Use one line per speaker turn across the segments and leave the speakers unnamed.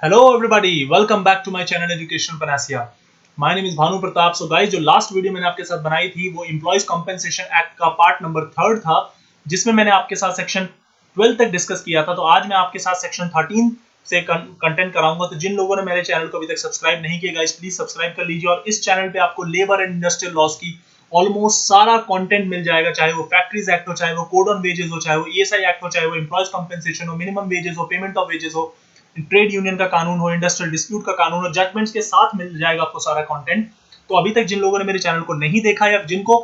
Hello everybody, welcome back to my channel Education Panacea. My name is Bhanu Pratap. So guys, जो last video मैंने आपके साथ बनाई थी वो एम्प्लॉयज कॉम्पेंसेशन एक्ट का पार्ट नंबर 3 था, जिसमें मैंने आपके साथ सेक्शन 12 तक डिस्कस किया था. तो आज मैं आपके साथ सेक्शन 13 से कंटेंट कराऊंगा. तो जिन लोगों ने मेरे चैनल को अभी तक सब्सक्राइब नहीं किया गाइस, प्लीज सब्सक्राइब कर लीजिए. और इस चैनल पे आपको लेबर एंड इंडस्ट्रियल लॉज की ऑलमोस्ट सारा कंटेंट मिल जाएगा, चाहे वो फैक्ट्रीज एक्ट हो, चाहे वो कोड ऑन वेजेस हो, चाहे वो ईएसआई एक्ट हो, चाहे वो एम्प्लॉयज कॉम्पेंसेशन हो, मिनिमम वेजेस हो, पेमेंट ऑफ वेजेस हो, ट्रेड यूनियन का कानून हो, इंडस्ट्रियल डिस्प्यूट का कानून हो, जजमेंट्स के साथ मिल जाएगा आपको सारा कंटेंट. तो अभी तक जिन लोगों ने मेरे चैनल को नहीं देखा या जिनको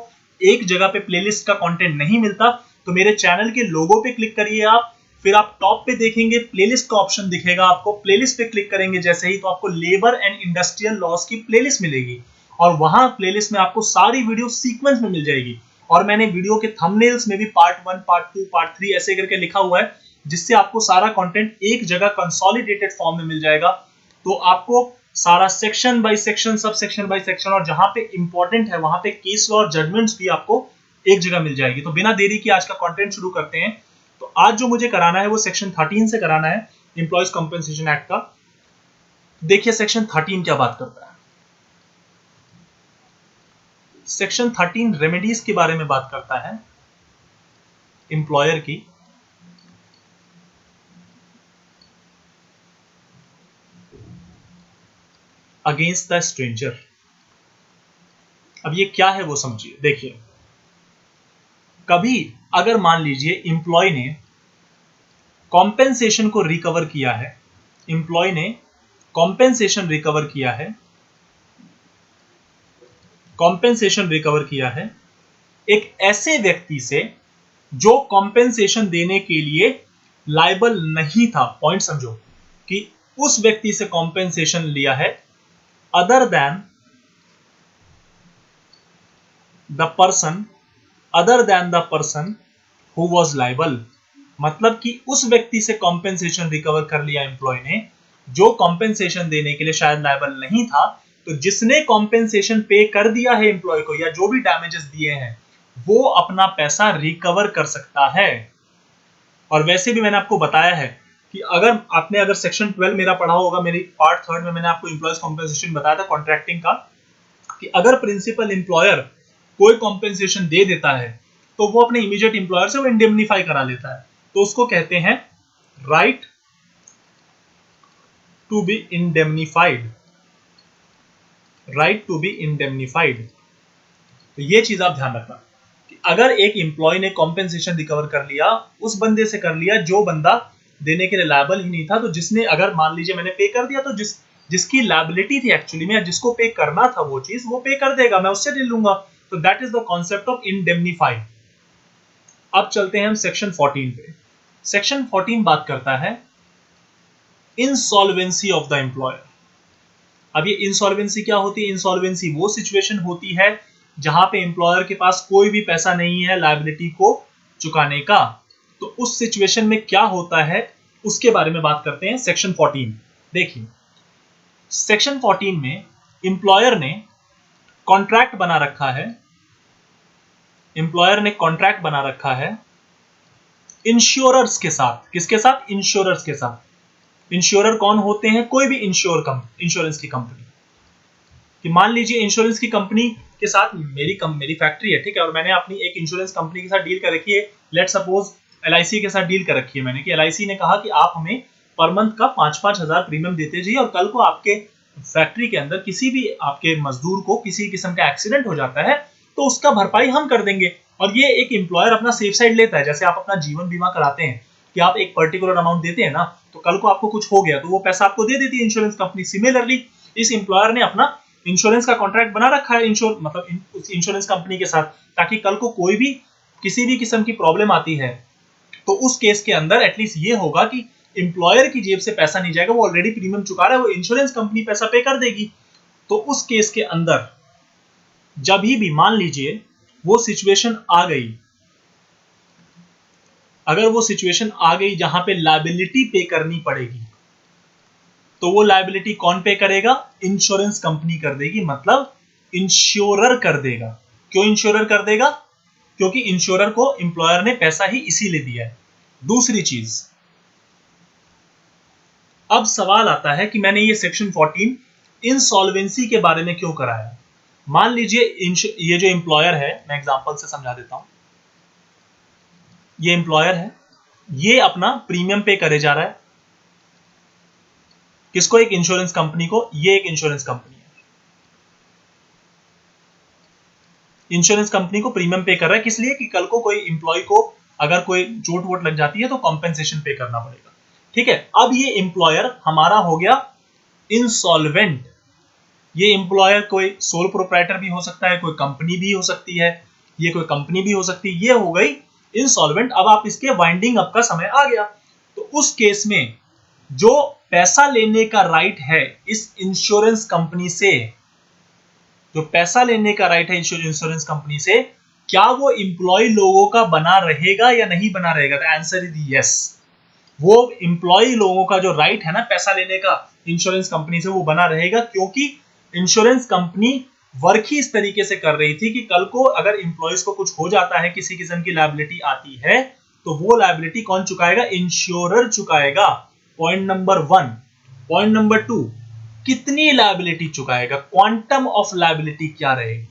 एक जगह पे प्लेलिस्ट का कंटेंट नहीं मिलता, तो मेरे चैनल के लोगो पे क्लिक करिए आप. फिर आप टॉप पे देखेंगे प्लेलिस्ट का ऑप्शन दिखेगा आपको. प्लेलिस्ट पे क्लिक करेंगे जैसे ही, तो आपको लेबर एंड इंडस्ट्रियल लॉज की प्लेलिस्ट मिलेगी और वहां प्लेलिस्ट में आपको सारी वीडियो सीक्वेंस में मिल जाएगी. और मैंने वीडियो के थंबनेल्स में भी पार्ट 1, पार्ट 2, पार्ट 3 ऐसे करके लिखा हुआ है, जिससे आपको सारा कंटेंट एक जगह कंसोलिडेटेड फॉर्म में मिल जाएगा. तो आपको सारा section by section, sub section by section, और जहां पे इंपॉर्टेंट है वहां पे केस लॉ और जजमेंट्स भी आपको एक जगह मिल जाएगी. तो बिना देरी के आज का कंटेंट शुरू करते हैं. तो आज जो मुझे कराना है वो सेक्शन 13 से कराना है, एम्प्लॉयज कॉम्पेंसेशन एक्ट का. देखिए सेक्शन 13 क्या बात करता है. सेक्शन 13 रेमेडीज के बारे में बात करता है, एम्प्लॉयर की अगेंस्ट द स्ट्रेंजर. अब ये क्या है वो समझिए. देखिए, कभी अगर मान लीजिए एम्प्लॉय ने कॉम्पेंसेशन को रिकवर किया है, एम्प्लॉय ने कॉम्पेंसेशन रिकवर किया है, कॉम्पेंसेशन रिकवर किया है एक ऐसे व्यक्ति से जो कॉम्पेंसेशन देने के लिए लायबल नहीं था. पॉइंट समझो कि उस व्यक्ति से कॉम्पेंसेशन लिया है other than the person who was liable. मतलब कि उस व्यक्ति से कॉम्पेंसेशन रिकवर कर लिया एम्प्लॉय ने जो कॉम्पेंसेशन देने के लिए शायद लायबल नहीं था. तो जिसने कॉम्पेंसेशन पे कर दिया है एम्प्लॉय को, या जो भी डैमेजेस दिए हैं, वो अपना पैसा रिकवर कर सकता है. और वैसे भी मैंने आपको बताया है कि अगर सेक्शन 12 मेरा पढ़ा होगा, मेरी पार्ट 3 में मैंने आपको एम्प्लॉयज कॉम्पेंसेशन बताया था कॉन्ट्रैक्टिंग का, कि अगर प्रिंसिपल एम्प्लॉयर कोई कॉम्पेंसेशन दे देता है तो वो अपने इमीडिएट एम्प्लॉयर से वो इंडेमनीफाई करा लेता है. तो उसको कहते हैं right to be indemnified. Right to be indemnified. तो ये चीज आप ध्यान रखना कि अगर एक एम्प्लॉय ने कॉम्पेंसेशन रिकवर कर लिया, उस बंदे से कर लिया जो बंदा देने के लिए लायबल ही नहीं था, तो जिसने, अगर मान लीजिए मैंने पे कर दिया, तो जिसकी लायबिलिटी थी एक्चुअली में, या जिसको पे करना था वो चीज, वो पे कर देगा, मैं उससे ले लूंगा. तो that is the concept of indemnify. अब चलते हैं हम सेक्शन 14 पे. सेक्शन 14 बात करता है इंसॉल्वेंसी ऑफ द एम्प्लॉयर. अब ये इंसॉल्वेंसी क्या होती है? इंसॉल्वेंसी वो सिचुएशन होती है जहां पे एम्प्लॉयर के पास कोई भी पैसा नहीं है लायबिलिटी को चुकाने का. तो उस सिचुएशन में क्या होता है उसके बारे में बात करते हैं. सेक्शन 14 देखिए, सेक्शन 14 में एम्प्लॉयर ने कॉन्ट्रैक्ट बना रखा है, एम्प्लॉयर ने कॉन्ट्रैक्ट बना रखा है इंश्योरर्स के साथ. किसके साथ? इंश्योरर्स के साथ. इंश्योरर कौन होते हैं? कोई भी इंश्योरेंस की कंपनी. कि मान लीजिए इंश्योरेंस की कंपनी के साथ मेरी फैक्ट्री है, ठीक है, और मैंने अपनी एक इंश्योरेंस कंपनी के साथ डील कर रखी है. लेट सपोज एलआईसी के साथ डील कर रखी है मैंने, कि एलआईसी ने कहा कि आप हमें पर मंथ का 5-5 हजार प्रीमियम देते जाइए, और कल को आपके फैक्ट्री के अंदर किसी भी आपके मजदूर को किसी किस्म का एक्सीडेंट हो जाता है तो उसका भरपाई हम कर देंगे. और ये एक एम्प्लॉयर अपना सेफ साइड लेता है. जैसे आप अपना जीवन बीमा कराते हैं कि आप एक पर्टिकुलर अमाउंट देते हैं ना, तो कल को आपको कुछ हो गया तो वो पैसा आपको दे देती है इंश्योरेंस कंपनी. सिमिलरली इस एम्प्लॉयर ने अपना इंश्योरेंस का कॉन्ट्रैक्ट बना रखा है उस इंश्योरेंस कंपनी के साथ, ताकि कल को कोई भी किसी भी किस्म की प्रॉब्लम आती है तो उस केस के अंदर एटलीस्ट ये होगा कि एम्प्लॉयर की जेब से पैसा नहीं जाएगा, वो ऑलरेडी प्रीमियम चुका रहा है, वो इंश्योरेंस कंपनी पैसा पे कर देगी. तो उस केस के अंदर जब भी मान लीजिए वो सिचुएशन आ गई, अगर वो सिचुएशन आ गई जहां पे लायबिलिटी पे करनी पड़ेगी, तो वो लायबिलिटी कौन पे करेगा? इंश्योरेंस कंपनी कर देगी, मतलब इंश्योरर कर देगा. क्यों इंश्योरर कर देगा? क्योंकि इंश्योरर को एम्प्लॉयर ने पैसा ही इसीलिए दिया है. दूसरी चीज, अब सवाल आता है कि मैंने ये सेक्शन 14 इंसॉल्वेंसी के बारे में क्यों कराया। मान लीजिए ये जो एम्प्लॉयर है, मैं एग्जांपल से समझा देता हूं। ये एम्प्लॉयर है, ये अपना प्रीमियम पे करे जा रहा है। किसको? एक इंश्योरेंस कंपनी को। ये एक इंश्योरेंस कंपनी है, इंश्योरेंस कंपनी को प्रीमियम पे कर रहा है। किस लिए? कि कल को कोई इंप्लॉय को अगर कोई चोट वोट लग जाती है तो कॉम्पेंसेशन पे करना पड़ेगा। ठीक है। अब ये एम्प्लॉयर हमारा हो गया इंसॉल्वेंट। ये एम्प्लॉयर कोई सोल प्रोप्राइटर भी हो सकता है, कोई कंपनी भी हो सकती है, ये कोई कंपनी भी हो सकती है। ये हो गई इंसॉल्वेंट। अब आप इसके वाइंडिंग अप का समय आ गया। तो उस केस में जो पैसा लेने का राइट है इस इंश्योरेंस कंपनी से, जो पैसा लेने का राइट है इंश्योरेंस कंपनी से, क्या वो इंप्लॉय लोगों का बना रहेगा या नहीं बना रहेगा? The answer is yes. वो इंप्लॉय लोगों का जो राइट है ना पैसा लेने का इंश्योरेंस कंपनी से, वो बना रहेगा, क्योंकि इंश्योरेंस कंपनी वर्क ही इस तरीके से कर रही थी कि कल को अगर इंप्लॉयज को कुछ हो जाता है, किसी किस्म की लायबिलिटी आती है, तो वो लायबिलिटी कौन चुकाएगा? इंश्योरर चुकाएगा। Point number 1। पॉइंट नंबर 2, कितनी लायबिलिटी चुकाएगा? क्वांटम ऑफ लायबिलिटी क्या रहेगी?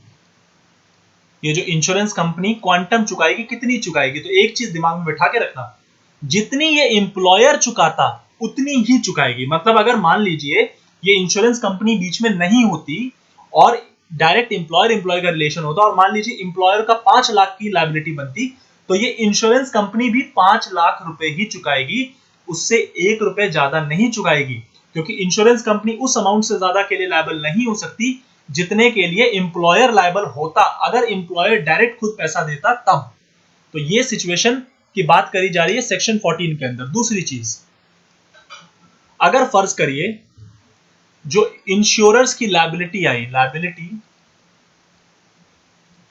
ये जो इंश्योरेंस कंपनी क्वांटम चुकाएगी, कितनी चुकाएगी? तो एक चीज दिमाग में बैठा के रखना, जितनी ये एम्प्लॉयर चुकाता उतनी ही चुकाएगी। मतलब अगर मान लीजिए ये इंश्योरेंस कंपनी बीच में नहीं होती और डायरेक्ट एम्प्लॉयर एम्प्लॉय का रिलेशन होता, और मान लीजिए एम्प्लॉयर का 5 लाख की लायबिलिटी बनती, तो ये इंश्योरेंस कंपनी भी 5 लाख रुपए ही चुकाएगी, उससे 1 रुपए ज्यादा नहीं चुकाएगी, क्योंकि इंश्योरेंस कंपनी उस अमाउंट से ज्यादा के लिए लायबल नहीं हो सकती जितने के लिए एम्प्लॉयर लायबल होता, अगर एम्प्लॉयर डायरेक्ट खुद पैसा देता तब। तो ये सिचुएशन की बात करी जा रही है सेक्शन 14 के अंदर। दूसरी चीज, अगर फर्ज करिए जो इंश्योरर्स की liability I, liability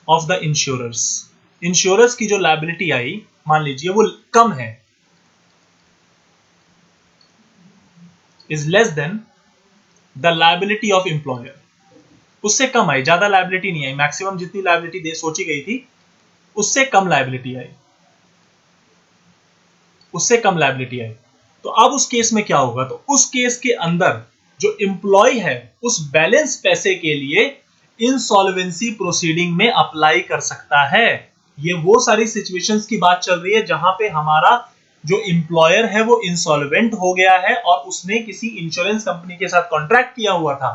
of the insurers, insurers की जो लायबिलिटी आई, मान लीजिए वो कम है, is less than the liability of employer. उससे कम आई, ज्यादा लायबिलिटी नहीं आई, मैक्सिमम जितनी लायबिलिटी दे सोची गई थी उससे कम लायबिलिटी आई, उससे कम लायबिलिटी आई। तो अब उस केस में क्या होगा? तो उस केस के अंदर जो एम्प्लॉय है उस बैलेंस पैसे के लिए इंसॉल्वेंसी प्रोसीडिंग में अप्लाई कर सकता है। ये वो सारी सिचुएशंस की बात चल रही है जहां पे हमारा जो एम्प्लॉयर है वो इंसॉल्वेंट हो गया है और उसने किसी इंश्योरेंस कंपनी के साथ कॉन्ट्रैक्ट किया हुआ था।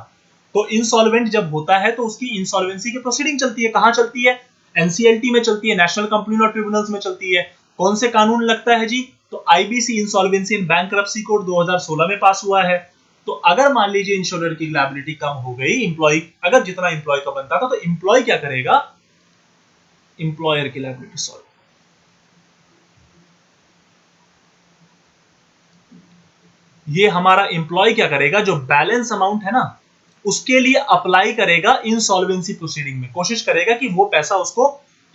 तो इंसॉल्वेंट जब होता है तो उसकी इंसॉल्वेंसी की प्रोसीडिंग चलती है। कहां चलती है? एनसीएलटी में चलती है, नेशनल कंपनी लॉ ट्रिब्यूनल्स में चलती है। कौन से कानून लगता है जी? तो IBC insolvency and bankruptcy code 2016 में पास हुआ है। तो अगर मान लीजिए इंश्योरर की लायबिलिटी कम हो गई, इंप्लॉय अगर जितना इंप्लॉय का बनता था, तो इंप्लॉय क्या करेगा? इंप्लॉयर की लायबिलिटी सॉल्व। ये हमारा इंप्लॉय क्या करेगा? जो बैलेंस अमाउंट है ना उसके लिए अप्लाई करेगा इंसॉल्वेंसी प्रोसीडिंग में, कोशिश करेगा कि वो पैसा उसको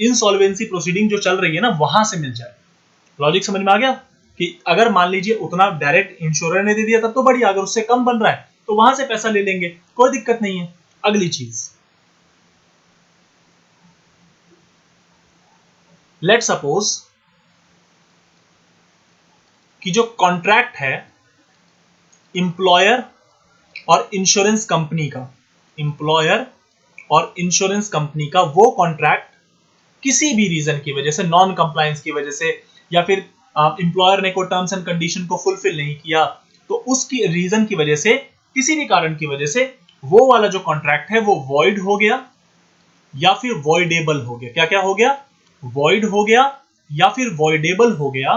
इंसॉल्वेंसी प्रोसीडिंग जो चल रही है ना वहां से मिल जाए। लॉजिक समझ में आ गया? कि अगर मान लीजिए उतना डायरेक्ट इंश्योरर ने दे दिया तब तो बढ़िया, अगर उससे कम बन रहा है तो वहां से पैसा ले लेंगे, कोई दिक्कत नहीं है। अगली चीज, लेट सपोज कि जो कॉन्ट्रैक्ट है इंप्लॉयर और इंश्योरेंस कंपनी का, इंप्लॉयर और इंश्योरेंस कंपनी का वो कॉन्ट्रैक्ट किसी भी रीजन की वजह से, नॉन कंप्लायंस की वजह से, या फिर इंप्लॉयर ने कोई टर्म्स एंड कंडीशन को फुलफिल नहीं किया, तो उसकी रीजन की वजह से, किसी भी कारण की वजह से वो वाला जो कॉन्ट्रैक्ट है वो वॉइड हो गया या फिर वॉइडेबल हो गया। क्या क्या हो गया? वॉइड हो गया या फिर वॉइडेबल हो गया।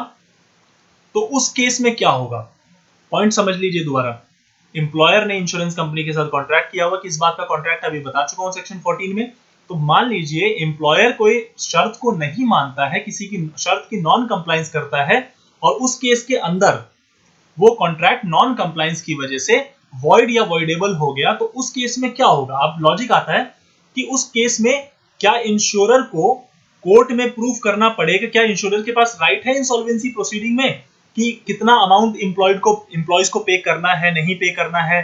तो उस केस में क्या होगा? पॉइंट समझ लीजिए दोबारा। इंप्लॉयर ने इंश्योरेंस कंपनी के साथ कॉन्ट्रैक्ट किया हुआ, किस बात का कॉन्ट्रैक्ट अभी बता चुका हूं सेक्शन 14 में। तो मान लीजिए इंप्लॉयर कोई शर्त को नहीं मानता है, किसी की शर्त की नॉन कंप्लायंस करता है, और उस केस के अंदर वो कॉन्ट्रैक्ट नॉन कंप्लायंस की वजह से वॉइड या वॉइडेबल हो गया। तो उस केस में क्या होगा? अब लॉजिक आता है कि उस केस में क्या इंश्योरर को कोर्ट में प्रूफ करना पड़ेगा, क्या इंश्योरर के पास राइट है इंसॉल्वेंसी प्रोसीडिंग में कि कितना अमाउंट इंप्लॉयज को पे करना है, नहीं पे करना है?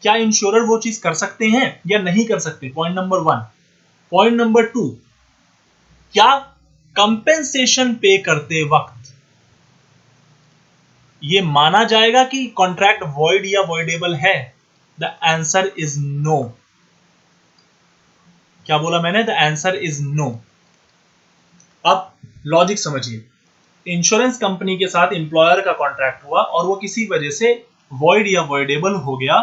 क्या इंश्योरर वो चीज कर सकते हैं या नहीं कर सकते? Point number 1। पॉइंट नंबर 2, क्या कंपेंसेशन पे करते वक्त ये माना जाएगा कि कॉन्ट्रैक्ट वॉइड या वॉइडेबल है? The answer is no. क्या बोला मैंने? The answer is no. अब लॉजिक समझिए, इंश्योरेंस कंपनी के साथ एम्प्लॉयर का कॉन्ट्रैक्ट हुआ और वो किसी वजह से वॉइड या वॉइडेबल हो गया,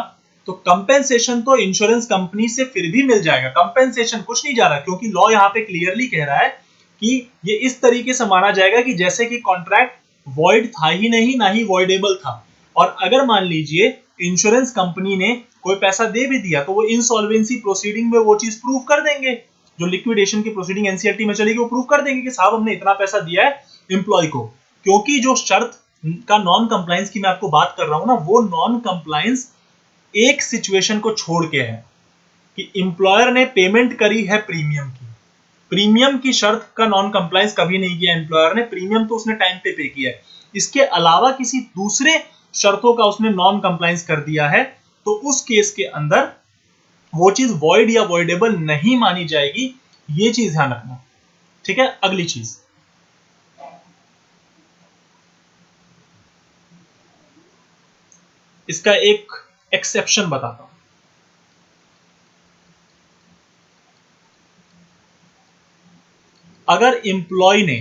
तो कंपेंसेशन तो इंश्योरेंस कंपनी से फिर भी मिल जाएगा। कंपेंसेशन कुछ नहीं जा रहा, क्योंकि लॉ यहां पे क्लियरली कह रहा है कि ये इस तरीके से माना जाएगा कि जैसे कि कॉन्ट्रैक्ट वॉइड था ही नहीं, ना ही वॉइडेबल था। और अगर मान लीजिए इंश्योरेंस कंपनी ने कोई पैसा दे भी दिया, तो वो इंसॉल्वेंसी प्रोसीडिंग में वो चीज प्रूव कर देंगे। जो लिक्विडेशन की प्रोसीडिंग एनसीएलटी में चलेगी, वो प्रूव कर देंगे कि साहब हमने इतना पैसा दिया है एम्प्लॉय को। क्योंकि जो शर्त का नॉन कंप्लायंस की मैं आपको बात कर रहा हूं ना, वो नॉन कंप्लायंस एक सिचुएशन को छोड़ के है कि एम्प्लॉयर ने पेमेंट करी है प्रीमियम की। प्रीमियम की शर्त का नॉन कंप्लायंस कभी नहीं किया एम्प्लॉयर ने, प्रीमियम तो उसने टाइम पे किया है। इसके अलावा किसी दूसरे शर्तों का उसने नॉन कंप्लायंस कर दिया है, तो उस केस के अंदर वो चीज वॉइड या वॉइडेबल नहीं मानी जाएगी। ये चीज ध्यान रखना, ठीक है। अगली चीज, इसका एक एक्सेप्शन बताता हूं। अगर एम्प्लॉय ने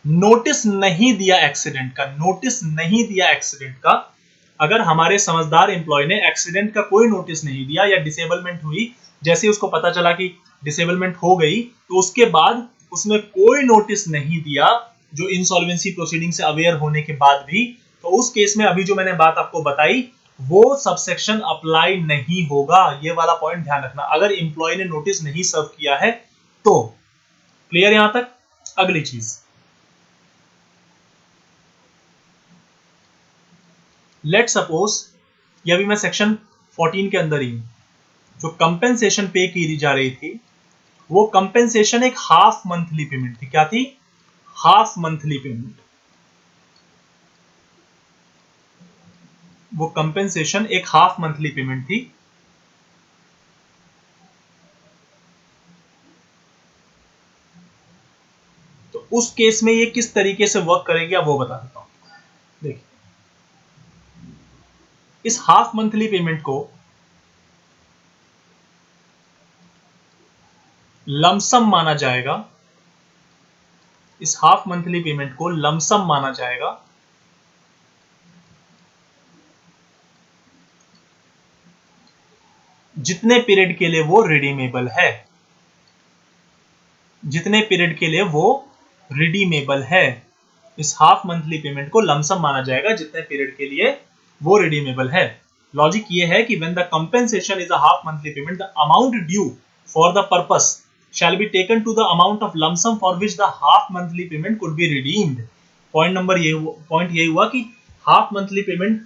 नोटिस नहीं दिया एक्सीडेंट का, नोटिस नहीं दिया एक्सीडेंट का, अगर हमारे समझदार एम्प्लॉय ने एक्सीडेंट का कोई नोटिस नहीं दिया या डिसेबलमेंट हुई, जैसे उसको पता चला कि डिसेबलमेंट हो गई, तो उसके बाद उसने कोई नोटिस नहीं दिया, जो इंसॉल्वेंसी प्रोसीडिंग से अवेयर होने के बाद भी, तो उस केस में अभी जो मैंने बात आपको बताई वो सबसेक्शन अप्लाई नहीं होगा। ये वाला पॉइंट ध्यान रखना, अगर एम्प्लॉय ने नोटिस नहीं सर्व किया है तो। क्लियर यहां तक? अगली चीज, लेट सपोज ये अभी मैं सेक्शन 14 के अंदर ही हूं। जो कंपेंसेशन पे की जा रही थी, वो कंपेंसेशन एक हाफ मंथली पेमेंट थी। क्या थी? Half monthly payment. वो कंपेंसेशन एक हाफ मंथली पेमेंट थी। तो उस केस में ये किस तरीके से वर्क करेगी, अब वो बता देता हूं। देखिए, इस हाफ मंथली पेमेंट को लमसम माना जाएगा। इस हाफ मंथली पेमेंट को लमसम माना जाएगा जितने पीरियड के लिए वो रिडीमेबल है। जितने पीरियड के लिए वो रिडीमेबल है, इस हाफ मंथली पेमेंट को लमसम माना जाएगा जितने पीरियड के लिए वो रिडीमेबल है। लॉजिक ये है कि when the compensation is a half monthly payment, the amount due for the purpose shall be taken to the amount of lump sum for which the half monthly payment could be redeemed। Point ये हुआ कि half monthly payment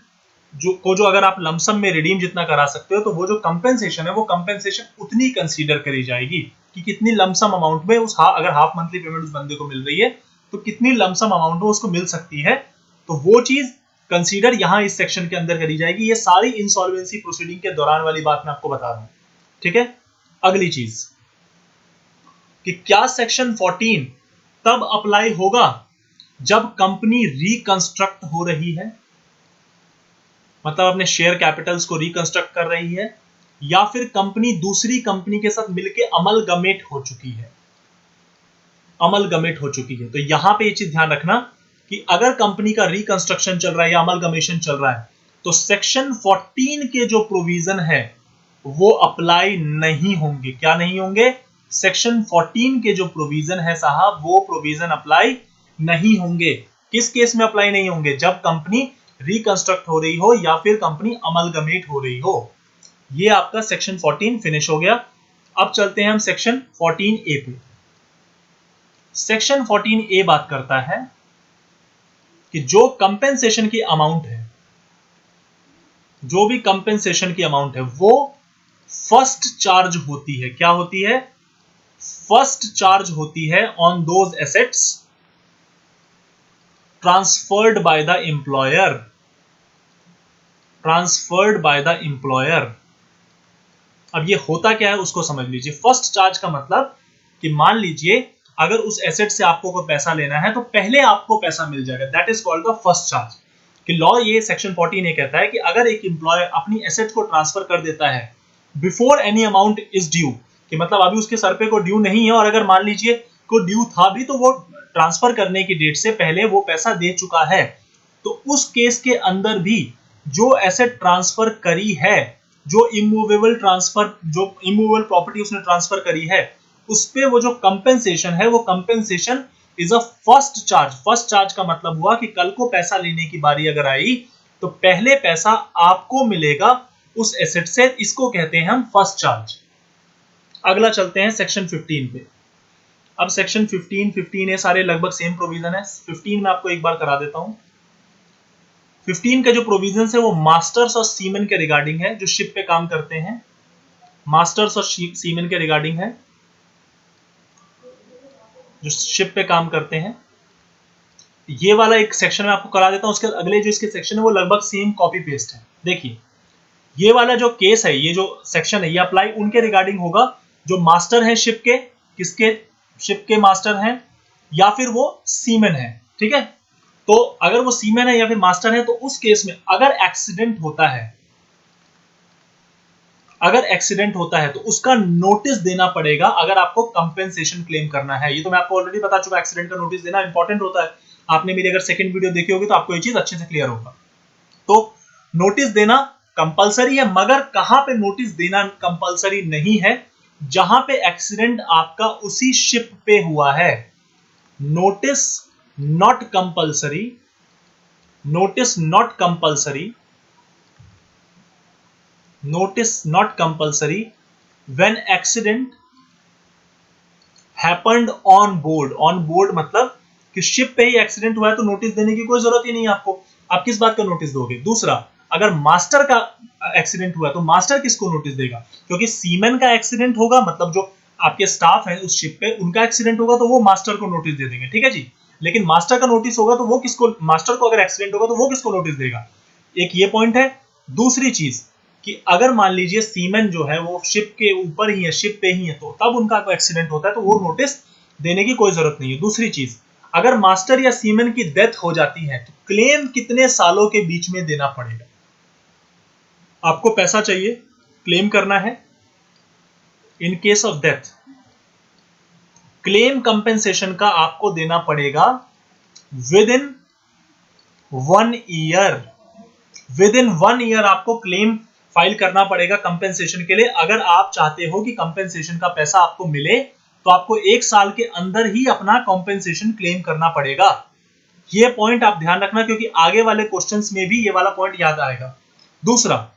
जो अगर आप lump sum में redeem जितना करा सकते हो, तो वो जो कंपेंसेशन है, वो कंपेंसेशन उतनी कंसीडर करी जाएगी कि कितनी लमसम अमाउंट में अगर हाफ मंथली पेमेंट उस बंदे को मिल रही है, तो कितनी लमसम अमाउंट में उसको मिल सकती है। तो वो चीज कंसीडर यहां इस सेक्शन के अंदर करी जाएगी। ये सारी इंसॉल्वेंसी प्रोसीडिंग के दौरान वाली बात मैं आपको बता रहा हूं, ठीक है। अगली चीज कि क्या सेक्शन 14 तब अप्लाई होगा जब कंपनी रिकंस्ट्रक्ट हो रही है, मतलब अपने शेयर कैपिटल्स को रिकंस्ट्रक्ट कर रही है, या फिर कंपनी दूसरी कंपनी के साथ मिलकर अमलगमेट हो चुकी है। अमलगमेट हो चुकी है, तो यहां पे ये चीज ध्यान रखना कि अगर कंपनी का रिकंस्ट्रक्शन चल रहा है या अमलगमेशन चल रहा है, तो सेक्शन 14 के जो प्रोविजन है वो अप्लाई नहीं होंगे। क्या नहीं होंगे? सेक्शन 14 के जो प्रोविजन है साहब, वो प्रोविजन अप्लाई नहीं होंगे। किस केस में अप्लाई नहीं होंगे? जब कंपनी रिकंस्ट्रक्ट हो रही हो या फिर कंपनी अमलगमेट हो रही हो। ये आपका सेक्शन 14 फिनिश हो गया। अब चलते हैं हम सेक्शन 14A पे। सेक्शन 14A बात करता है कि जो कंपेंसेशन की अमाउंट है, जो भी कंपेंसेशन की अमाउंट है, वो फर्स्ट चार्ज होती है। क्या होती है? फर्स्ट चार्ज होती है on those assets transferred by the employer. Transferred by the employer. अब ये होता क्या है उसको समझ लीजिए। फर्स्ट चार्ज का मतलब कि मान लीजिए अगर उस एसेट से आपको कोई पैसा लेना है तो पहले आपको पैसा मिल जाएगा, that is called the first charge. कि लॉ ये सेक्शन 14 ये कहता है कि अगर एक एम्प्लॉय अपनी एसेट को ट्रांसफर कर देता है before any amount is due, कि मतलब अभी उसके सर पे कोई ड्यू नहीं है, और अगर मान लीजिए कोई ड्यू था भी तो वो ट्रांसफर करने की डेट से पहले वो पैसा दे चुका है, तो उस केस के अंदर भी जो एसेट ट्रांसफर करी है, जो इमूवेबल प्रॉपर्टी उसने ट्रांसफर करी है, उस पे वो जो कंपेंसेशन है, वो compensation is a first charge. First charge का मतलब हुआ कि कल को पैसा लेने की बारी अगर आई तो पहले पैसा आपको मिलेगा उस एसेट से, इसको कहते हैं हम फर्स्ट चार्ज। अगला चलते हैं सेक्शन 15 पे। अब सेक्शन 15 ये सारे लगभग सेम प्रोविजन है। 15 में आपको एक बार करा देता हूं। 15 के जो प्रोविजन है वो मास्टर्स और सीमन के रिगार्डिंग है, जो शिप पे काम करते हैं। मास्टर्स और सीमन के रिगार्डिंग है, जो शिप पे काम करते हैं। ये वाला एक सेक्शन में आपको करा देता हूं। उसके अगले जो इसके सेक्शन है वो लगभग सेम कॉपी पेस्ट है। देखिए ये वाला जो केस है, ये जो सेक्शन है, ये अप्लाई उनके रिगार्डिंग होगा जो मास्टर है शिप के, किसके, शिप के मास्टर हैं या फिर वो सीमन है। ठीक है, तो अगर वो सीमन है या फिर मास्टर है तो उस केस में अगर एक्सीडेंट होता है तो उसका नोटिस देना पड़ेगा अगर आपको कंपेंसेशन क्लेम करना है। ये तो मैं आपको ऑलरेडी बता चुका, एक्सीडेंट का नोटिस देना इंपॉर्टेंट होता है। आपने मेरी अगर सेकंड वीडियो देखी होगी तो आपको ये चीज अच्छे से क्लियर होगा। तो नोटिस देना कंपलसरी है, मगर कहां पे नोटिस देना कंपलसरी नहीं है, जहां पे एक्सीडेंट आपका उसी शिप पे हुआ है। Notice not compulsory, notice not compulsory when accident happened on board। on board मतलब कि शिप पे ही एक्सीडेंट हुआ है तो नोटिस देने की कोई जरूरत ही नहीं है आपको। आप किस बात का नोटिस दोगे? दूसरा, अगर मास्टर का एक्सीडेंट हुआ तो मास्टर किसको नोटिस देगा? क्योंकि सीमन का एक्सीडेंट होगा, मतलब जो आपके स्टाफ है उस शिप पे, उनका एक्सीडेंट होगा तो वो मास्टर को नोटिस दे देंगे। ठीक है जी, लेकिन मास्टर का नोटिस होगा तो वो किसको, मास्टर को अगर एक्सीडेंट होगा तो वो किसको नोटिस देगा? एक ये पॉइंट है। दूसरी चीज कि अगर मान लीजिए सीमन जो है वो शिप के ऊपर ही है, शिप पे ही है, तो तब उनका कोई एक्सीडेंट होता है तो वो नोटिस देने की कोई जरूरत नहीं है। दूसरी चीज, अगर मास्टर या सीमन की डेथ हो जाती है तो क्लेम कितने सालों के बीच में देना पड़ेगा? आपको पैसा चाहिए, क्लेम करना है। In case of death claim compensation का आपको देना पड़ेगा with in 1 year. With in 1 year आपको क्लेम फाइल करना पड़ेगा कंपेंसेशन के लिए। अगर आप चाहते हो कि कंपेंसेशन का पैसा आपको मिले तो आपको 1 साल के अंदर ही अपना कंपेंसेशन क्लेम करना पड़ेगा। ये पॉइंट आप ध्यान रखना, क्योंकि आगे वाले क्वेश्चंस में भी ये वाला पॉइंट याद आएगा। दूसरा,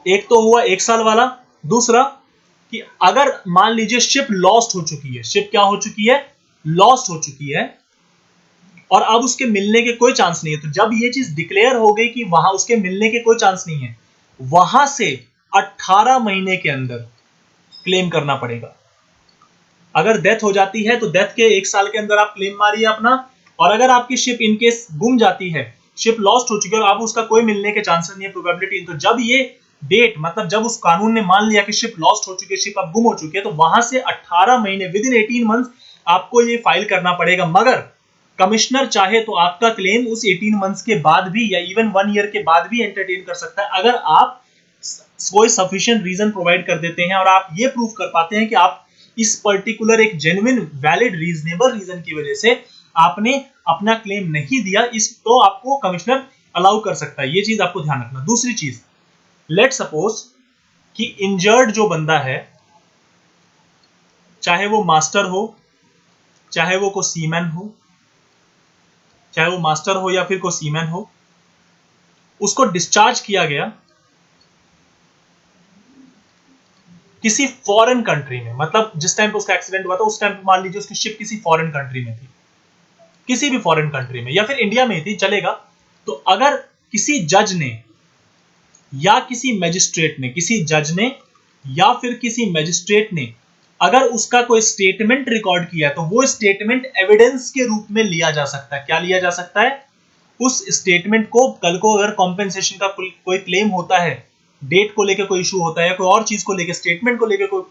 एक तो हुआ 1 साल वाला। दूसरा कि अगर मान लीजिए शिप लॉस्ट हो चुकी है, शिप क्या हो चुकी है? लॉस्ट हो चुकी है, और अब उसके मिलने के कोई चांस नहीं है, तो जब ये चीज डिक्लेयर हो गई कि वहां उसके मिलने के कोई चांस नहीं है, वहां से 18 महीने के अंदर क्लेम करना पड़ेगा। अगर डेथ हो जाती है तो डेथ के 1 साल के अंदर आप क्लेम मारिए अपना, और अगर आपकी शिप इनकेस गुम जाती है, शिप लॉस्ट हो चुकी है और अब उसका कोई मिलने के चांसेस नहीं है, प्रोबेबिलिटी, तो जब ये डेट, मतलब जब उस कानून ने मान लिया कि शिप लॉस्ट हो चुकी है, शिप अब गुम हो चुकी है, तो वहां से 18 महीने, विद इन 18 मंथ्स आपको ये फाइल करना पड़ेगा। मगर कमिश्नर चाहे तो आपका क्लेम उस 18 मंथ्स के बाद भी या इवन 1 ईयर के बाद भी एंटरटेन कर सकता है, अगर आप कोई सफिशिएंट रीजन प्रोवाइड कर देते हैं और आप ये प्रूफ कर पाते हैं कि आप इस पर्टिकुलर एक जेन्युइन वैलिड रीजनेबल रीजन की वजह से आपने अपना क्लेम नहीं दिया, इस तो आपको कमिश्नर अलाउ कर सकता है। ये चीज आपको ध्यान रखना। दूसरी चीज, लेट सपोज कि इंजर्ड जो बंदा है, चाहे वो मास्टर हो, चाहे वो को सीमैन हो, चाहे वो मास्टर हो या फिर को सीमैन हो, उसको डिस्चार्ज किया गया किसी फॉरेन कंट्री में। मतलब जिस टाइम पे उसका एक्सीडेंट हुआ था उस टाइम पे मान लीजिए उसकी शिप किसी फॉरेन कंट्री में थी, किसी भी फॉरेन कंट्री में, या फिर इंडिया में थी, चलेगा। तो अगर किसी जज ने या किसी मैजिस्ट्रेट ने, किसी जज ने या फिर किसी मैजिस्ट्रेट ने अगर उसका कोई स्टेटमेंट रिकॉर्ड किया, तो वो स्टेटमेंट एविडेंस के रूप में लिया जा सकता है। क्या लिया जा सकता है? उस स्टेटमेंट को कल को अगर कॉम्पेंसेशन का कोई क्लेम होता है, डेट को लेकर कोई इशू होता है या कोई और चीज को लेकर, स्टेटमेंट को लेकर कोई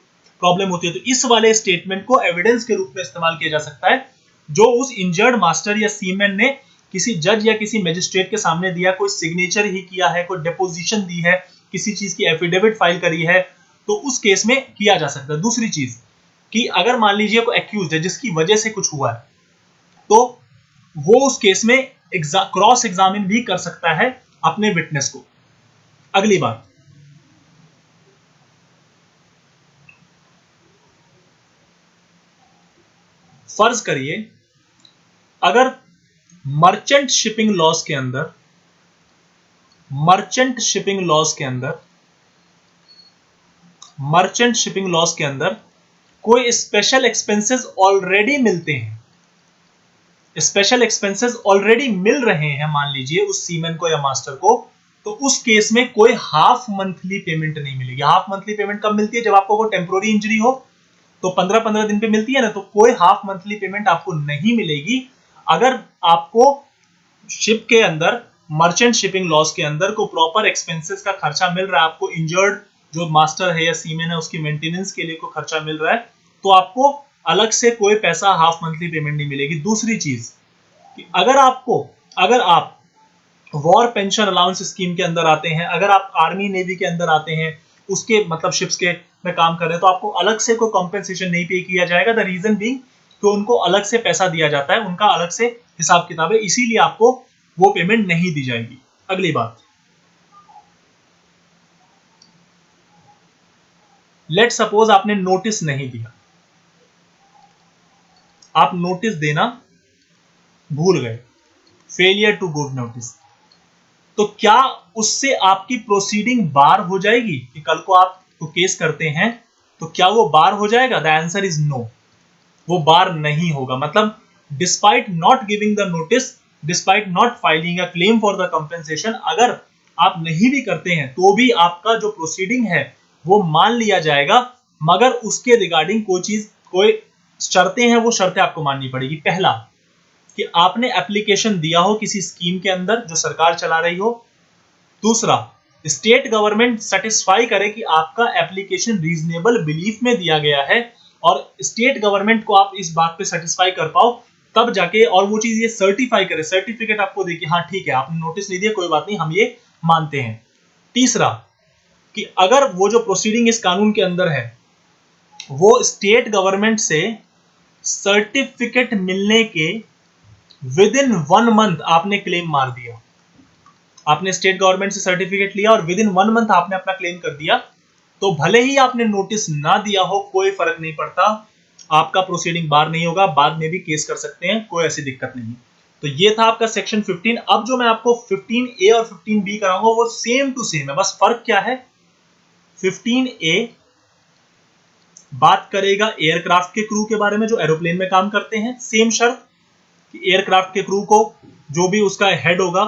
प्रॉब्लम होती है, तो इस वाले स्टेटमेंट को एविडेंस के रूप में इस्तेमाल किया जा सकता है, जो उस इंजर्ड मास्टर या सीमैन ने किसी जज या किसी मजिस्ट्रेट के सामने दिया, कोई सिग्नेचर ही किया है, कोई डिपोजिशन दी है, किसी चीज की एफिडेविट फाइल करी है, तो उस केस में किया जा सकता है। दूसरी चीज कि अगर मान लीजिए कोई एक्यूज्ड है जिसकी वजह से कुछ हुआ है, तो वो उस केस में क्रॉस एग्जामिन भी कर सकता है अपने विटनेस को। अगली बात, फर्ज करिए अगर मर्चेंट शिपिंग लॉस के अंदर मर्चेंट शिपिंग लॉस के अंदर कोई स्पेशल एक्सपेंसेस ऑलरेडी मिलते हैं, स्पेशल एक्सपेंसेस ऑलरेडी मिल रहे हैं मान लीजिए उस सीमैन को या मास्टर को, तो उस केस में कोई हाफ मंथली पेमेंट नहीं मिलेगी। हाफ मंथली पेमेंट कब मिलती है? जब आपको कोई टेम्पोररी इंजरी हो, तो 15-15 दिन पे मिलती है ना, तो कोई हाफ मंथली पेमेंट आपको नहीं मिलेगी अगर आपको शिप के अंदर मर्चेंट शिपिंग लॉस के अंदर को प्रॉपर एक्सपेंसेस का खर्चा मिल रहा है, आपको इंजर्ड जो मास्टर है या सीमैन है उसकी मेंटेनेंस के लिए को खर्चा मिल रहा है, तो आपको अलग से कोई पैसा हाफ मंथली पेमेंट नहीं मिलेगी। दूसरी चीज कि अगर आप वॉर पेंशन अलाउंस स्कीम के अंदर आते हैं, अगर आप आर्मी नेवी के अंदर आते हैं, उसके मतलब शिप्स के में काम कर रहे हैं, तो आपको अलग से कोई कॉम्पेंसेशन नहीं पे किया जाएगा। द रीजन बीइंग कि उनको अलग से पैसा दिया जाता है, उनका अलग से हिसाब किताब है, इसीलिए आपको वो पेमेंट नहीं दी जाएगी। अगली बात, लेट सपोज आपने नोटिस नहीं दिया, आप नोटिस देना भूल गए, फेलियर टू गिव नोटिस, तो क्या उससे आपकी प्रोसीडिंग बार हो जाएगी? कि कल को आप तो केस करते हैं तो क्या वो बार हो जाएगा? द आंसर इज नो, वो बार नहीं होगा। मतलब despite not giving the notice, despite not filing a claim for the compensation, अगर आप नहीं भी करते हैं तो भी आपका जो प्रोसीडिंग है वो मान लिया जाएगा, मगर उसके रिगार्डिंग कोई शर्तें हैं, वो शर्तें आपको माननी पड़ेगी। पहला कि आपने एप्लीकेशन दिया हो किसी स्कीम के अंदर जो सरकार चला रही हो। दूसरा, स्टेट गवर्नमेंट सेटिस्फाई करे कि आपका एप्लीकेशन रीजनेबल बिलीफ में दिया गया है, और स्टेट गवर्नमेंट को आप इस बात पे सेटिस्फाई कर पाओ तब जाके, और वो चीज ये सर्टिफाई करे, सर्टिफिकेट आपको दे कि हाँ ठीक है आपने नोटिस नहीं दिया, कोई बात नहीं, हम ये मानते हैं। तीसरा कि अगर वो जो प्रोसीडिंग इस कानून के अंदर है वो स्टेट गवर्नमेंट से सर्टिफिकेट मिलने के विद इन 1 मंथ आपने क्लेम मार दिया, आपने स्टेट गवर्नमेंट से सर्टिफिकेट लिया और विद इन 1 मंथ आपने अपना क्लेम कर दिया, तो भले ही आपने नोटिस ना दिया हो कोई फर्क नहीं पड़ता, आपका प्रोसीडिंग बार नहीं होगा, बाद में भी केस कर सकते हैं, कोई ऐसी दिक्कत नहीं। तो ये था आपका सेक्शन 15। अब जो मैं आपको 15A और 15B कराऊंगा वो सेम टू सेम है, बस फर्क क्या है? 15A बात करेगा एयरक्राफ्ट के क्रू के बारे में जो एरोप्लेन में काम करते हैं, सेम शर्त कि एयरक्राफ्ट के क्रू को जो भी उसका हेड होगा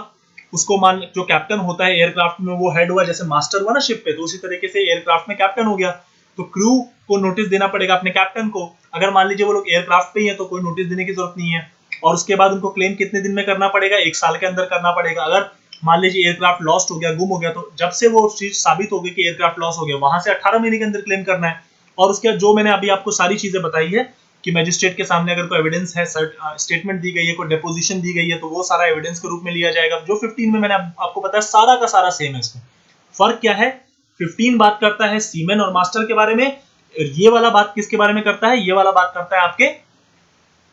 उसको मान, जो कैप्टन होता है एयरक्राफ्ट में वो हेड हुआ, जैसे मास्टर हुआ ना शिप पे, तो उसी तरीके से एयरक्राफ्ट में कैप्टन हो गया, तो क्रू को नोटिस देना पड़ेगा अपने कैप्टन को। अगर मान लीजिए वो लोग एयरक्राफ्ट पे ही है तो कोई नोटिस देने की जरूरत नहीं है, और उसके बाद उनको क्लेम कितने दिन में करना पड़ेगा? 1 साल के अंदर करना पड़ेगा। अगर मान लीजिए एयरक्राफ्ट लॉस्ट हो गया, गुम हो गया, तो जब से वो चीज साबित हो गई कि एयरक्राफ्ट लॉस हो गया, वहां से 18 महीने के अंदर क्लेम करना है। और उसके बाद जो मैंने अभी आपको सारी चीजें बताई है कि मैजिस्ट्रेट के सामने अगर कोई एविडेंस है, स्टेटमेंट दी गई है, कोई डेपोजिशन दी गई है, तो वो सारा एविडेंस के रूप में लिया जाएगा। जो 15 में मैंने आपको बताया सारा का सारा सेम है। इसमें फर्क क्या है? 15 बात करता है सीमैन और मास्टर के बारे में, ये वाला बात किसके बारे में करता है? ये वाला बात करता है आपके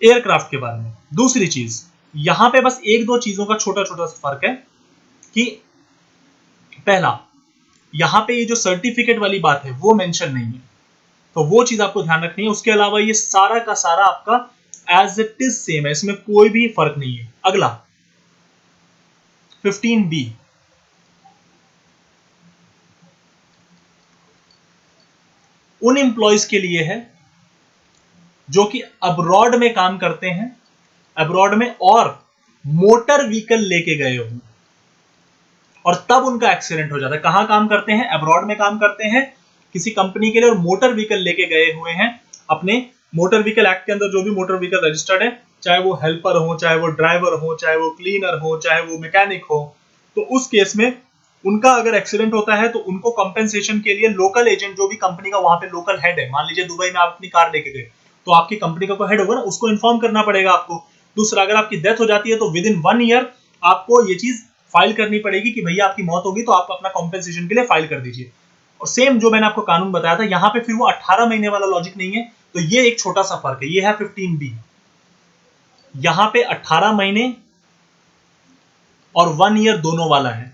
एयरक्राफ्ट के बारे में। दूसरी चीज यहां पे बस 1-2 चीजों का छोटा छोटा सा फर्क है कि पहला, यहां पे ये जो सर्टिफिकेट वाली बात है वो मेंशन नहीं है, तो वो चीज आपको ध्यान रखनी है। उसके अलावा ये सारा का सारा आपका एज इट इज सेम है, इसमें कोई भी फर्क नहीं है। अगला 15B, उन एम्प्लॉयज के लिए है जो कि अब्रॉड में काम करते हैं, अब्रॉड में, और मोटर व्हीकल लेके गए हो और तब उनका एक्सीडेंट हो जाता है। कहां काम करते हैं? अब्रॉड में काम करते हैं किसी कंपनी के लिए, और मोटर व्हीकल लेके गए हुए हैं। अपने मोटर व्हीकल एक्ट के अंदर जो भी मोटर व्हीकल रजिस्टर्ड है, चाहे वो हेल्पर हो, चाहे वो ड्राइवर हो, चाहे वो क्लीनर हो, चाहे वो मैकेनिक हो, तो उस केस में उनका अगर एक्सीडेंट होता है तो उनको कंपेंसेशन के लिए लोकल एजेंट, जो भी कंपनी का वहां पे लोकल हेड है, मान लीजिए दुबई में आप अपनी कार लेके गए तो आपकी कंपनी का कोई हेड होगा ना, उसको इन्फॉर्म करना पड़ेगा आपको। दूसरा, अगर आपकी डेथ हो जाती है तो विद इन 1 ईयर आपको ये चीज फाइल करनी पड़ेगी कि भैया आपकी मौत होगी तो आप अपना कॉम्पेंसेशन के लिए फाइल कर दीजिए। और सेम जो मैंने आपको कानून बताया था, यहाँ पे फिर वो 18 महीने वाला लॉजिक नहीं है, तो ये एक छोटा सा फर्क है। ये है 15B, यहां पे 18 महीने और 1 ईयर दोनों वाला है,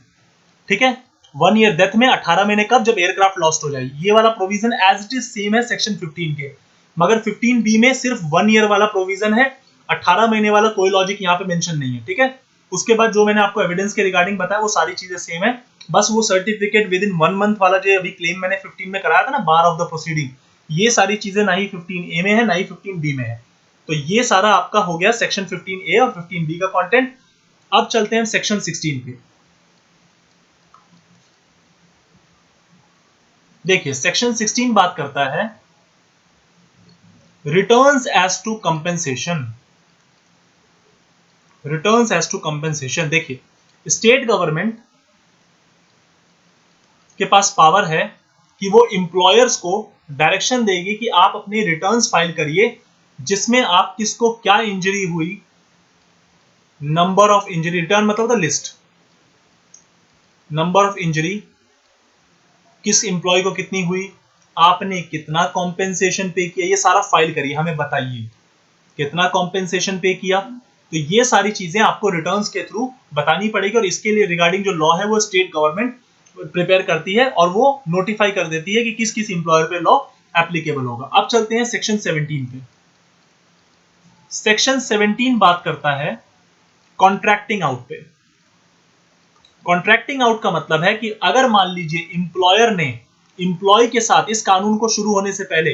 ठीक है। 1 ईयर डेथ में, 18 महीने कब, जब एयरक्राफ्ट लॉस्ट हो जाए। ये वाला provision as it is same है सेक्शन 15 के, मगर 15B में सिर्फ 1 ईयर वाला प्रोविजन है, 18 महीने वाला कोई लॉजिक यहाँ पे मेंशन नहीं है, ठीक है। उसके बाद जो मैंने आपको एविडेंस के रिगार्डिंग बताया वो सारी चीजें सेम है, बस वो सर्टिफिकेट विद इन 1 मंथ वाला जो अभी क्लेम मैंने 15 में कराया था ना, बार ऑफ द प्रोसीडिंग, ये सारी चीजें ना ही 15A में है ना ही 15B में है। तो ये सारा आपका हो गया सेक्शन 15A और 15B का कंटेंट। अब चलते हैं सेक्शन 16 पे। देखिए सेक्शन 16 बात करता है returns as to compensation. Returns as to compensation, देखिए स्टेट गवर्नमेंट के पास पावर है कि वो एम्प्लॉयर्स को डायरेक्शन देगी कि आप अपने रिटर्न्स फाइल करिए जिसमें आप किसको क्या इंजरी हुई, नंबर ऑफ इंजरी, रिटर्न मतलब होता लिस्ट, नंबर ऑफ इंजरी, किस एम्प्लॉय को कितनी हुई, आपने कितना कॉम्पेंसेशन पे किया, ये सारा फाइल करिए, हमें बताइए कितना कॉम्पेंसेशन पे किया। तो ये सारी चीजें आपको रिटर्न्स के थ्रू बतानी पड़ेगी, और इसके लिए रिगार्डिंग जो लॉ है वो स्टेट गवर्नमेंट प्रिपेयर करती है और वो नोटिफाई कर देती है कि किस किस इंप्लॉयर पे लॉ एप्लीकेबल होगा। अब चलते हैं सेक्शन 17 पे। सेक्शन 17 बात करता है कॉन्ट्रैक्टिंग आउट पे। कॉन्ट्रैक्टिंग आउट का मतलब है कि अगर मान लीजिए इंप्लॉयर ने इंप्लॉय के साथ इस कानून को शुरू होने से पहले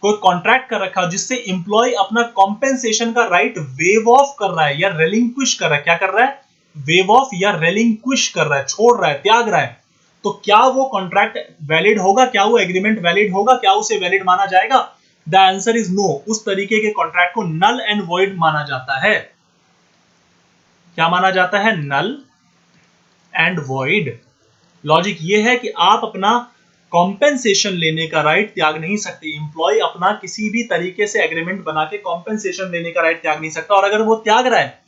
कोई कॉन्ट्रैक्ट कर रखा जिससे इंप्लॉय अपना कॉम्पेंसेशन का राइट वेव ऑफ कर रहा है या रेलिंक्विश कर रहा है, क्या कर रहा है, वेव ऑफ या रेलिंक्विश कर रहा है, छोड़ रहा है, त्याग रहा है, तो क्या वो कॉन्ट्रैक्ट वैलिड होगा, क्या वो एग्रीमेंट वैलिड होगा, क्या उसे वैलिड माना जाएगा? The answer is no. उस तरीके के कॉन्ट्रैक्ट को नल एंड वॉइड माना जाता है। क्या माना जाता है? Null and void. लॉजिक ये है कि आप अपना कॉम्पेंसेशन लेने का राइट त्याग नहीं सकते। इंप्लॉय अपना किसी भी तरीके से एग्रीमेंट बना के कॉम्पेंसेशन लेने का राइट त्याग नहीं सकता, और अगर वो त्याग रहा है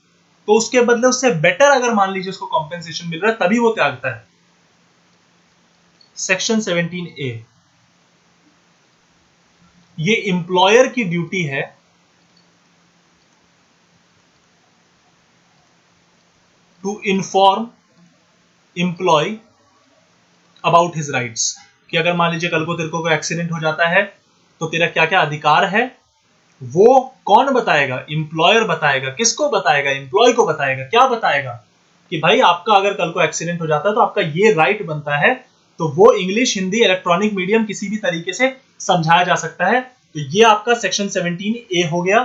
तो उसके बदले उससे बेटर अगर मान लीजिए उसको कॉम्पेंसेशन मिल रहा है तभी वो त्यागता है। सेक्शन 17A, ये इंप्लॉयर की ड्यूटी है to inform employee about his rights, कि अगर मान लीजिए कल को तेरे को कोई एक्सीडेंट हो जाता है तो तेरा क्या क्या अधिकार है वो कौन बताएगा? इंप्लॉयर बताएगा। किसको बताएगा? इंप्लॉय को बताएगा। क्या बताएगा? कि भाई आपका अगर कल को एक्सीडेंट हो जाता है तो आपका ये राइट बनता है, तो वो इंग्लिश, हिंदी, इलेक्ट्रॉनिक मीडियम किसी भी तरीके से समझाया जा सकता है। तो ये आपका सेक्शन 17A हो गया।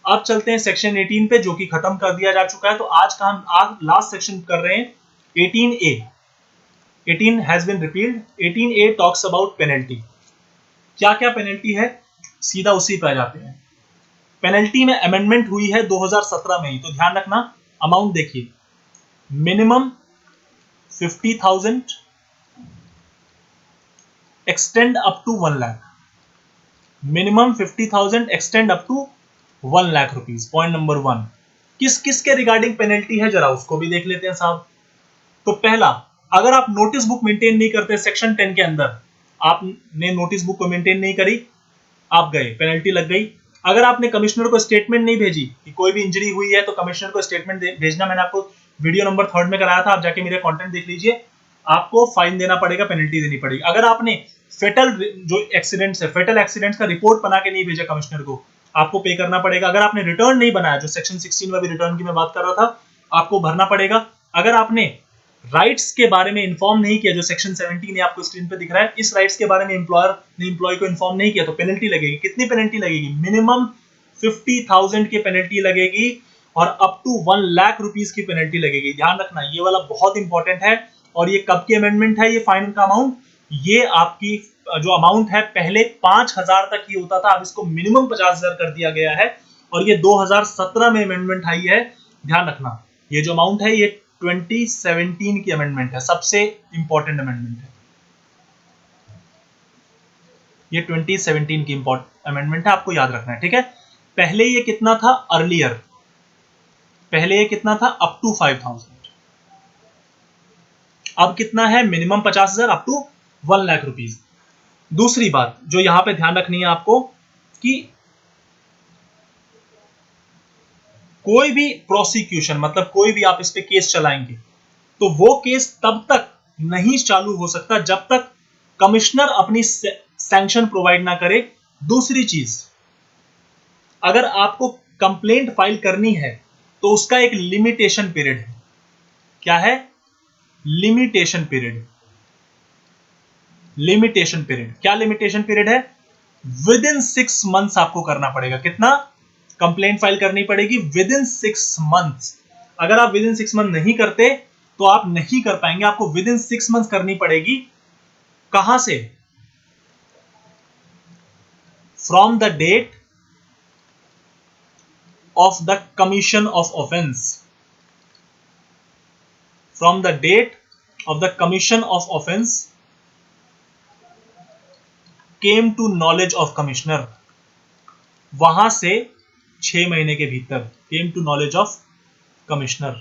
अब चलते हैं सेक्शन 18 पे, जो कि खत्म कर दिया जा चुका है। तो आज का हम आज लास्ट सेक्शन कर रहे हैं 18A। 18 has been repealed। 18A talks about penalty। क्या क्या पेनल्टी है, सीधा उसी पर आ जाते हैं। पेनल्टी में अमेंडमेंट हुई है 2017 में ही, तो ध्यान रखना। अमाउंट देखिए, minimum 50,000, extend up to 1 lakh. Minimum 50,000, extend up to 1 lakh rupees. Point number 1। किस किस के रिगार्डिंग पेनल्टी है जरा उसको भी देख लेते हैं साहब। तो पहला, अगर आप नोटिस बुक मेंटेन नहीं करते सेक्शन 10 के अंदर, आपने नोटिस बुक को मेंटेन नहीं करी, आप गए, पेनल्टी लग गई। अगर आपने कमिश्नर को स्टेटमेंट नहीं भेजी कि कोई भी इंजरी हुई है तो कमिश्नर को स्टेटमेंट भेजना, मैंने आपको वीडियो नंबर 3 में कराया था, आप जाके मेरे कंटेंट देख लीजिए। आपको फाइन देना पड़ेगा, पेनल्टी देनी पड़ेगी। अगर आपने फेटल जो एक्सीडेंट्स है, फेटल एक्सीडेंट्स का रिपोर्ट बना के नहीं भेजा कमिश्नर को, आपको पे करना पड़ेगा। अगर आपने रिटर्न नहीं बनाया, जो सेक्शन 16 में भी रिटर्न की मैं बात कर रहा था, आपको भरना पड़ेगा। अगर आपने राइट्स के बारे में इन्फॉर्म नहीं किया, जो सेक्शन 17 आपको स्क्रीन पे दिख रहा है, इस राइट्स के बारे में एम्प्लॉयर ने एम्प्लॉय को इन्फॉर्म नहीं किया तो पेनल्टी लगेगी। कितनी पेनल्टी लगेगी? मिनिमम 50,000 की पेनल्टी लगेगी और अप टू 1 लाख रुपीस की पेनल्टी लगेगी। ध्यान रखना, ये वाला बहुत इंपॉर्टेंट है। और ये कब की अमेंडमेंट है? ये फाइन का अमाउंट, ये आपकी जो अमाउंट है पहले 5,000 तक ही होता था, अब इसको मिनिमम 50,000 कर दिया गया है। और ये 2017 में अमेंडमेंट आई है। ध्यान रखना, ये जो अमाउंट है ये 2017 की अमेंडमेंट है, सबसे इंपॉर्टेंट अमेंडमेंट है ये। 2017 की अमेंडमेंट है, आपको याद रखना है, ठीक है। पहले ये कितना था अर्लियर, पहले ये कितना था अप टू 5,000, अब कितना है minimum 50,000 up to 1 lakh rupees. दूसरी बात जो यहां पे ध्यान रखनी है आपको कि कोई भी प्रोसिक्यूशन मतलब कोई भी आप इस पे केस चलाएंगे तो वो केस तब तक नहीं चालू हो सकता जब तक कमिश्नर अपनी सैंक्शन प्रोवाइड ना करे। दूसरी चीज, अगर आपको कंप्लेंट फाइल करनी है तो उसका एक लिमिटेशन पीरियड है। क्या है? Limitation period. लिमिटेशन पीरियड, क्या लिमिटेशन पीरियड है? विद इन 6 मंथ्स आपको करना पड़ेगा। कितना? कंप्लेंट फाइल करनी पड़ेगी विद इन 6 मंथ्स। अगर आप विद इन 6 मंथ नहीं करते तो आप नहीं कर पाएंगे, आपको विद इन 6 मंथ्स करनी पड़ेगी। कहां से? From the date of the commission of offense, from the date of the commission of offense came to knowledge of commissioner, वहां से 6 महीने के भीतर came to knowledge of commissioner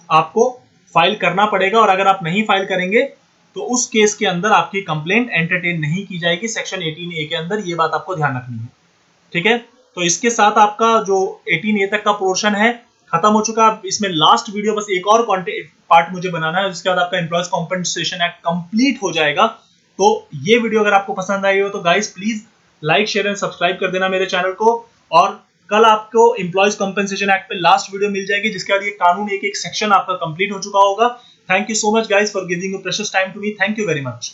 आपको फाइल करना पड़ेगा। और अगर आप नहीं फाइल करेंगे तो उस केस के अंदर आपकी कंप्लेंट एंटरटेन नहीं की जाएगी सेक्शन 18A के अंदर। ये बात आपको ध्यान रखनी है, ठीक है। तो इसके साथ आपका जो 18A तक का पोर्शन है खत्म हो चुका। इसमें लास्ट वीडियो बस एक और पार्ट मुझे बनाना है, जिसके बाद आपका एम्प्लॉयज कॉम्पेंसेशन एक्ट कंप्लीट हो जाएगा। तो ये वीडियो अगर आपको पसंद आई हो तो guys please like share and subscribe कर देना मेरे चैनल को। और कल आपको एम्प्लॉयज कॉम्पेंसेशन एक्ट पे लास्ट वीडियो मिल जाएगी, जिसके बाद ये कानून एक एक सेक्शन आपका कंप्लीट हो चुका होगा। Thank you so much guys for giving your precious time to me. Thank you very much.